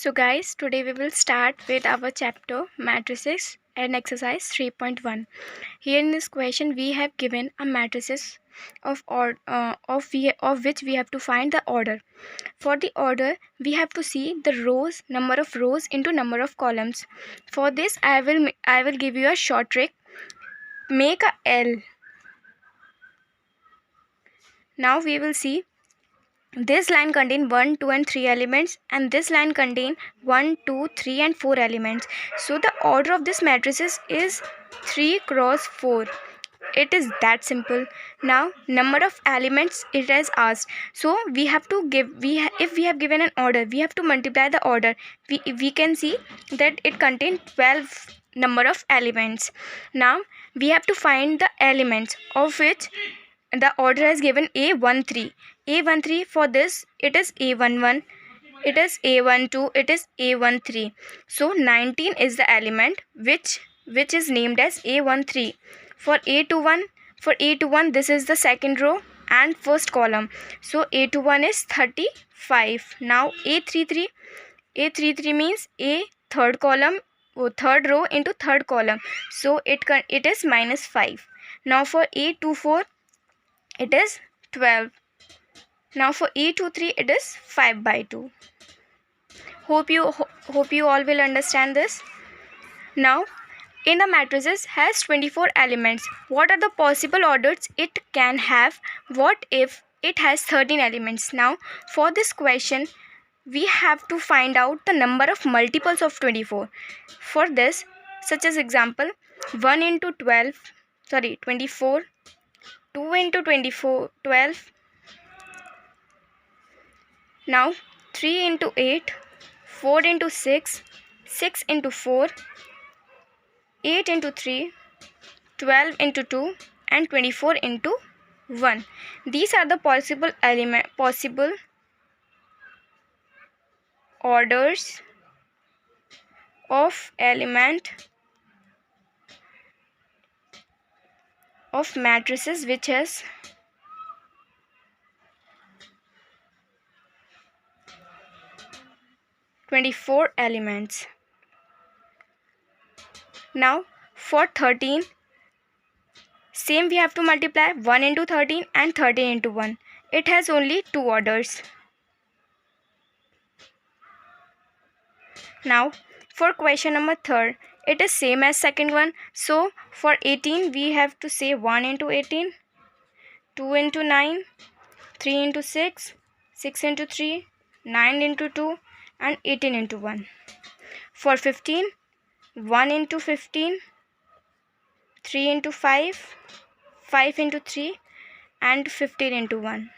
So guys, today we will start with our chapter matrices and exercise 3.1. Here in this question we have given a matrices of which we have to find the order. For the order we have to see the rows, number of rows into number of columns. For this I will give you a short trick. Make a L. Now we will see this line contain 1, 2 and 3 elements, and this line contain 1, 2, 3 and 4 elements. So the order of this matrices is 3 cross 4. It is that simple. Now number of elements it has asked. So we have to give if we have given an order, we have to multiply the order. We can see that it contains 12 number of elements. Now we have to find the elements of which the order has given A13. For this it is A11, it is A12, it is A13. So 19 is the element which is named as A13. For A21 this is the second row and first column. So A21 is 35. Now A33 means A third column or third row into third column. So it is -5. Now for A24 it is 12. Now for A23 it is 5 by 2. Hope you all will understand this. Now in the matrices has 24 elements. What are the possible orders it can have? What if it has 13 elements? Now for this question we have to find out the number of multiples of 24. For this, such as example, 1 into 24, 2 into 24, 12. Now 3 into 8, 4 into 6, 6 into 4, 8 into 3, 12 into 2 and 24 into 1. These are the possible orders of element of matrices which has 24 elements. Now for 13, same we have to multiply 1 into 13 and 13 into 1. It has only 2 orders. Now for question number 3, it is same as second one. So for 18 we have to say 1 into 18, 2 into 9, 3 into 6, 6 into 3, 9 into 2 and 18 into 1. For 15, 1 into 15, 3 into 5, 5 into 3 and 15 into 1.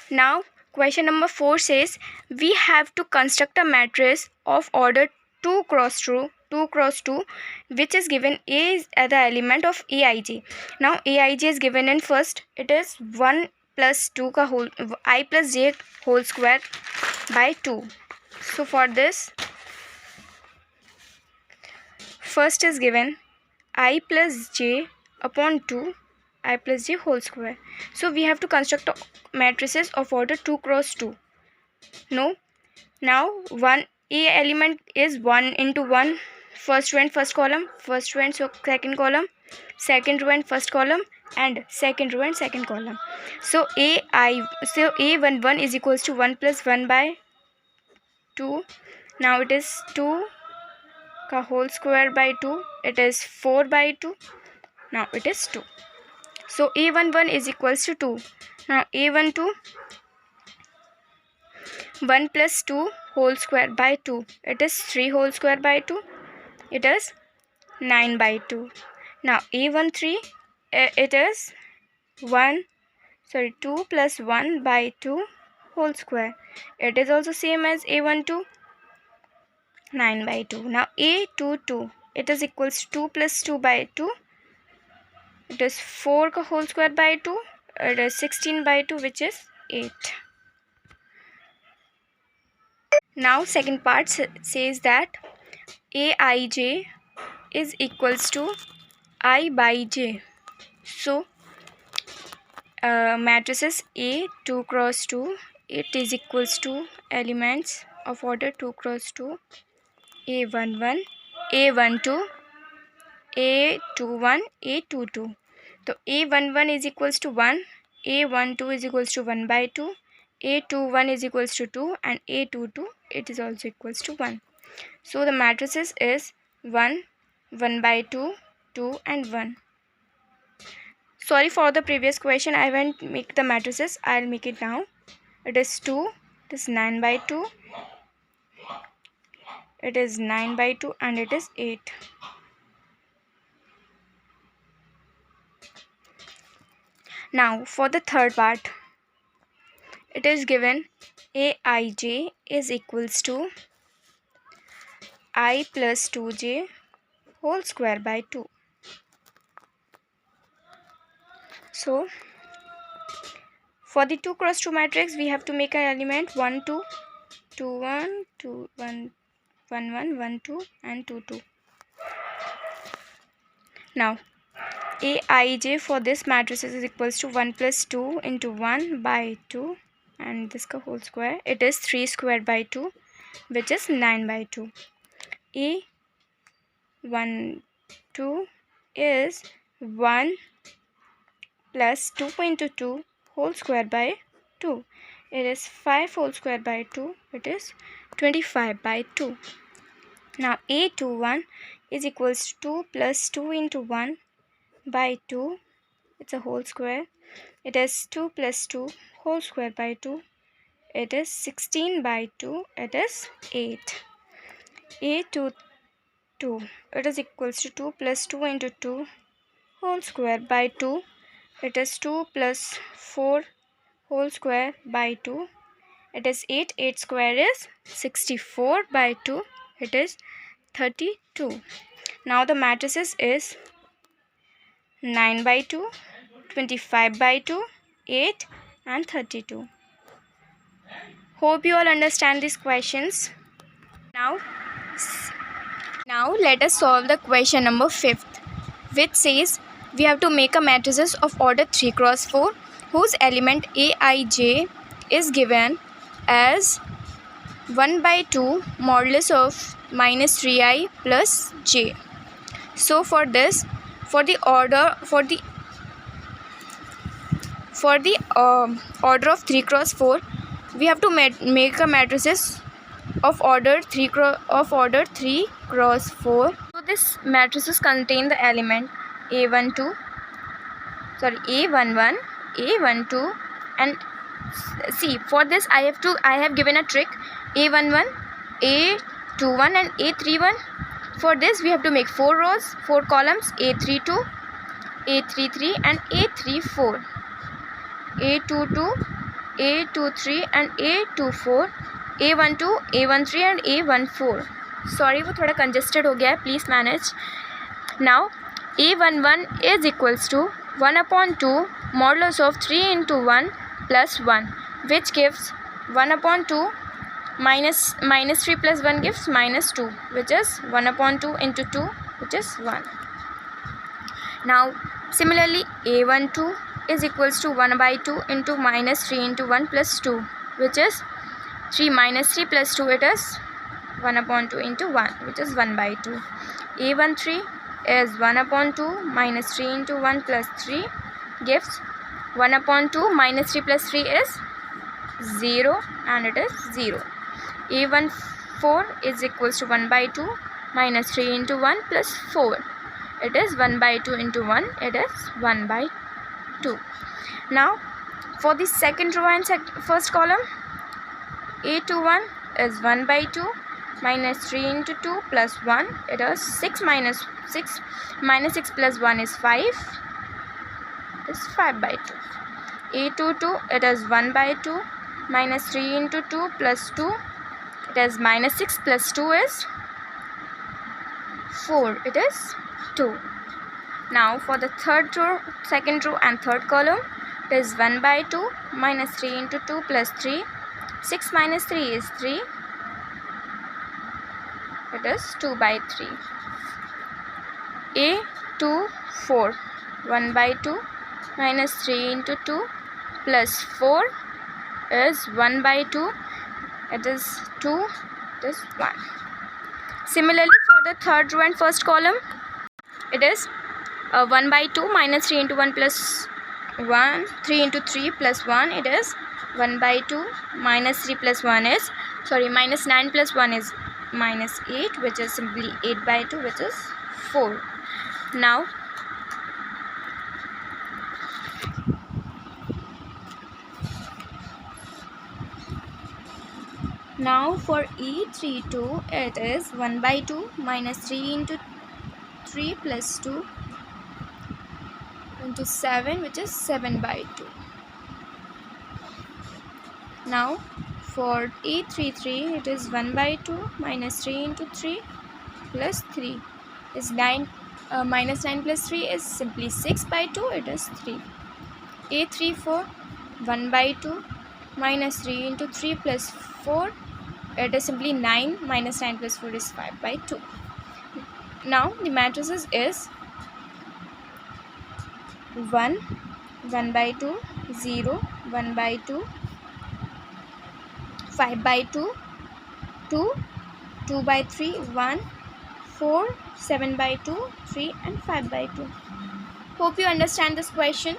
Now question number 4 says we have to construct a matrix of order 2 cross 2 which is given A is the element of Aij. Now Aij is given in first, it is 1 plus 2 ka whole I plus j whole square by 2. So for this, first is given I plus j upon 2 I plus j whole square. So we have to construct matrices of order 2 cross 2. No. Now one A element is 1 into 1, first row and first column, first row and second column, second row and first column and second row and second column. So A11 is equals to 1 plus 1 by 2. Now it is 2 ka whole square by 2. It is 4 by 2. Now it is 2. So A11 is equals to 2. Now A12, 1 plus 2 whole square by 2. It is 3 whole square by 2. It is 9 by 2. Now A13, it is 2 plus 1 by 2 whole square. It is also same as A12, 9 by 2. Now A22, it is equals to 2 plus 2 by 2. It is 4 ka whole square by 2. It is 16 by 2 which is 8. Now second part says that Aij is equals to I by j. So matrices A 2 cross 2, it is equals to elements of order 2 cross 2, A11, A12, A21, A22. So A11 is equals to 1, A12 is equals to 1 by 2, A21 is equals to 2, and A22 it is also equals to 1. So the matrices is 1, 1 by 2, 2 and 1. Sorry for the previous question, I won't make the matrices, I'll make it now. It is 2, it is 9 by 2, it is 9 by 2, and it is 8. Now for the third part, it is given Aij is equals to I plus 2j whole square by 2. So for the 2 cross 2 matrix, we have to make an element 1 2, 2 1, 2 1, 1 1, 1 2 and 2 2. Now Aij for this matrix is equals to 1 plus 2 into 1 by 2, and this whole square, it is 3 squared by 2, which is 9 by 2. A12 is 1 plus 2 into 2 whole square by 2. It is 5 whole square by 2. It is 25 by 2. Now A21 is equals to 2 plus 2 into 1 by 2. It's a whole square. It is 2 plus 2 whole square by 2. It is 16 by 2. It is 8. A22, it is equals to 2 plus 2 into 2 whole square by 2. It is 2 plus 4 whole square by 2. It is 8. 8 square is 64 by 2. It is 32. Now the matrices is 9 by 2, 25 by 2, 8 and 32. Hope you all understand these questions. Now let us solve the question number 5th, which says we have to make a matrices of order 3 cross 4 whose element Aij is given as 1 by 2 modulus of minus 3i plus j. So for this, for the order of 3 cross 4, we have to make a matrices of order 3 cross 4. So this matrices contain the element A11, A12, and see, for this I have given a trick: A11, A21 and A31. For this we have to make 4 rows, 4 columns: A32, A33 and A34, A22, A23 and A24, A12, A13 and A14. Sorry, वो थोड़ा congested हो गया है, please manage. Now A11 is equals to 1/2 modulus of 3 into 1 plus 1, which gives 1/2 minus 3 plus 1 gives minus 2, which is 1/2 into 2, which is 1. Now similarly A12 is equals to 1 by 2 into minus 3 into 1 plus 2, which is 3 minus 3 plus 2, it is 1/2 into 1, which is 1 by 2. A13 is 1/2 minus 3 into 1 plus 3 gives 1/2 minus 3 plus 3 is 0, and it is 0. A14 is equals to 1 by 2 minus 3 into 1 plus 4. It is 1 by 2 into 1. It is 1 by 2. Now for the second row and first column, A21 is 1 by 2 minus 3 into 2 plus 1. It is 6 minus 6 plus 1 is 5. It is 5 by 2. A22, it is 1 by 2 minus 3 into 2 plus 2. It is minus 6 plus 2 is 4. It is 2. Now for the third row, second row and third column, it is 1 by 2 minus 3 into 2 plus 3. 6 minus 3 is 3. It is 2 by 3. A24, 1 by 2 minus 3 into 2 plus 4 is 1 by 2 it is 2, it is 1. Similarly, for the third row and first column, it is 1 by 2 minus 3 into 1 plus 1, 3 into 3 plus 1, it is 1 by 2 minus 3 plus 1 is, minus 9 plus 1 is minus 8, which is simply 8 by 2, which is 4. Now for E32, it is 1 by 2 minus 3 into 3 plus 2 into 7, which is 7 by 2. Now for E33, it is 1 by 2 minus 3 into 3 plus 3 is 9. Minus 9 plus 3 is simply 6 by 2, it is 3. A34, 1 by 2 minus 3 into 3 plus 4, it is simply 9, minus 9 plus 4 is 5 by 2. Now the matrices is 1, 1 by 2, 0, 1 by 2, 5 by 2, 2, 2 by 3, 1, 4, 7 by 2, 3 and 5 by 2. Hope you understand this question.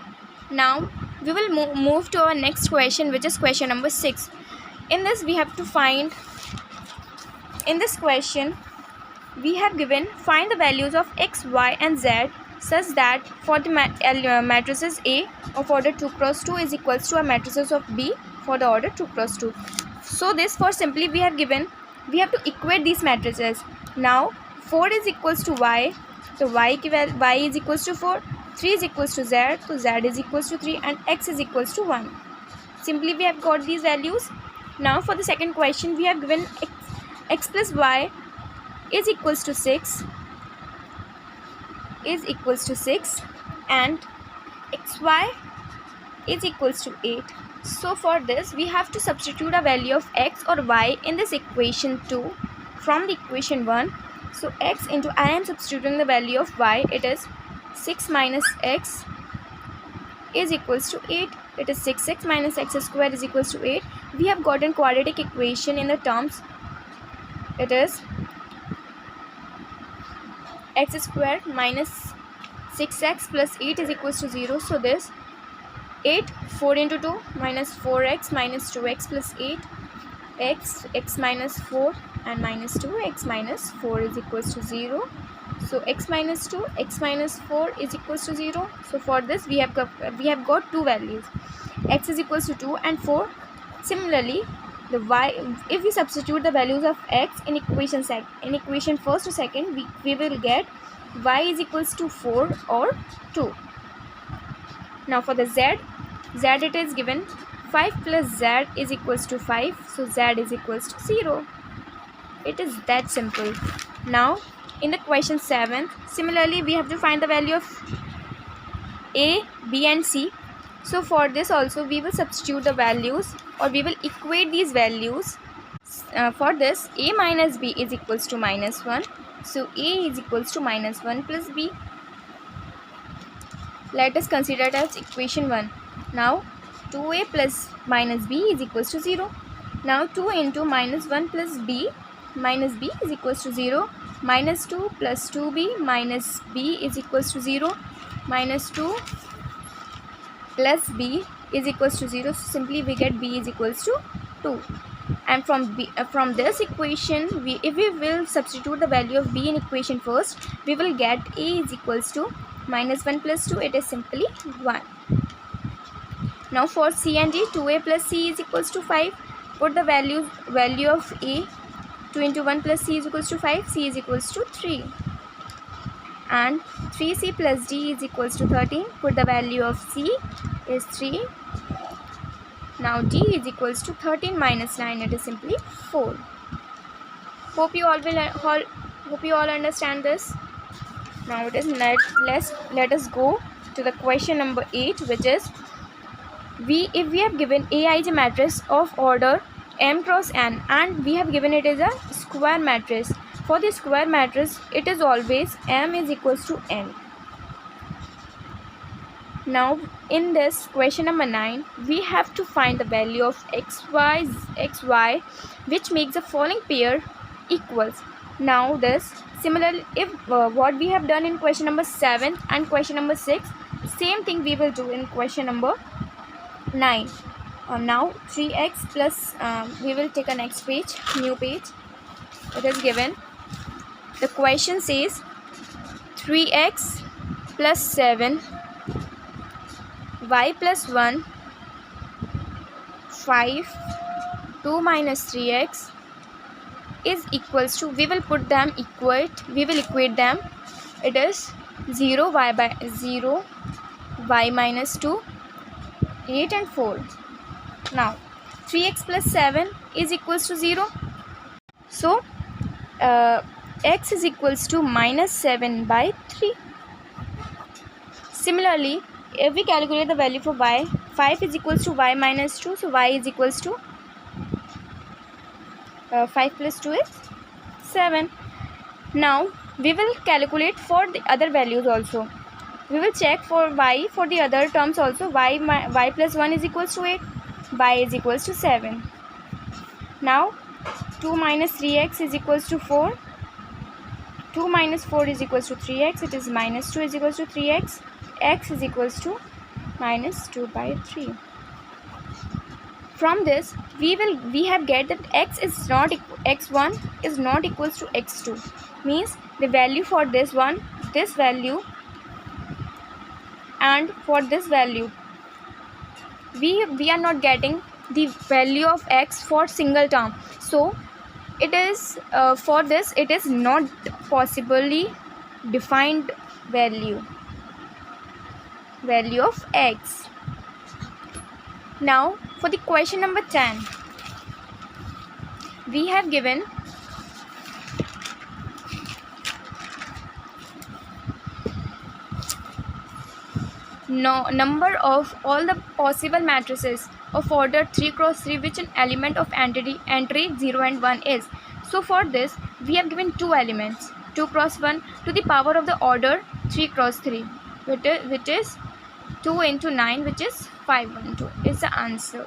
Now we will move to our next question, which is question number 6. In this we have to find, in this question we have given find the values of x, y and z such that for the matrices A of order 2 cross 2 is equals to a matrices of B for the order 2 cross 2. So this, for simply we have to equate these matrices. Now 4 is equals to y, so y is equals to 4, 3 is equals to z, so z is equals to 3 and x is equals to 1. Simply we have got these values. Now for the second question, we have given x plus y is equals to 6 and xy is equals to 8. So for this we have to substitute a value of x or y in this equation 2 from the equation 1. So x into, I am substituting the value of y, it is 6 minus x is equals to 8. It is 6x minus x square is equals to 8. We have gotten quadratic equation in the terms, it is x square minus 6x plus 8 is equals to 0. So this 8, 4 into 2 minus 4x minus 2x plus 8, x minus 4 and minus 2, x minus 4 is equals to 0. So x minus 2, x minus 4 is equals to 0. So for this we have got two values, x is equals to 2 and 4. Similarly, the y, if we substitute the values of x in equation first or second, we will get y is equals to 4 or 2. Now for the z it is given 5 plus z is equals to 5, so z is equals to 0. It is that simple. Now in the question 7, similarly we have to find the value of a, b and c. So for this also we will substitute the values, or we will equate these values. For this, a minus b is equals to minus 1. So a is equals to minus 1 plus b. Let us consider it as equation 1. Now 2a plus minus b is equals to 0. Now 2 into minus 1 plus b minus b is equals to 0. Minus 2 plus 2b minus b is equals to 0. Minus 2 plus b is equals to 0. So simply we get b is equals to 2. And from this equation, if we will substitute the value of b in equation first, we will get a is equals to minus 1 plus 2. It is simply 1. Now for c and d, 2a plus c is equals to 5. Put the value of a, 2 into 1 plus c is equals to 5. C is equals to 3. And 3c plus d is equals to 13. Put the value of c is 3. Now d is equals to 13 minus 9. It is simply 4. Hope you all understand this. Now it is let us go to the question number 8, which is if we have given A is a matrix of order m cross n and we have given it as a square matrix. For the square matrix, it is always m is equals to n. Now in this question number 9, we have to find the value of xy which makes the following pair equals. Now this similarly, if what we have done in question number 7 and question number 6, same thing we will do in question number 9. Now 3x plus we will take a next page, new page. It is given, the question says 3x plus 7 y plus 1 5 2 minus 3x is equals to, we will put them we will equate them. It is 0 y by 0 y minus 2 8 and 4. Now 3x plus 7 is equals to 0, so x is equals to minus 7 by 3. Similarly, if we calculate the value for y, 5 is equals to y minus 2, so y is equals to 5 plus 2 is 7. Now we will calculate for the other values also. We will check for y for the other terms also. Y plus 1 is equals to 8, y is equals to 7. Now 2 minus 3x is equals to 4. 2 minus 4 is equals to 3x. It is minus 2 is equals to 3x. X is equals to minus 2 by 3. From this we have get that x1 is not equals to x2, means the value for this one, this value, and for this value we are not getting the value of x for single term. So it is for this it is not possibly defined value of x. Now for the question number 10, we have given number of all the possible matrices of order 3 cross 3 which an element of entry 0 and 1 is. So for this we have given two elements, 2 cross 1 to the power of the order 3 cross 3, which is 2 into 9, which is 512 is the answer.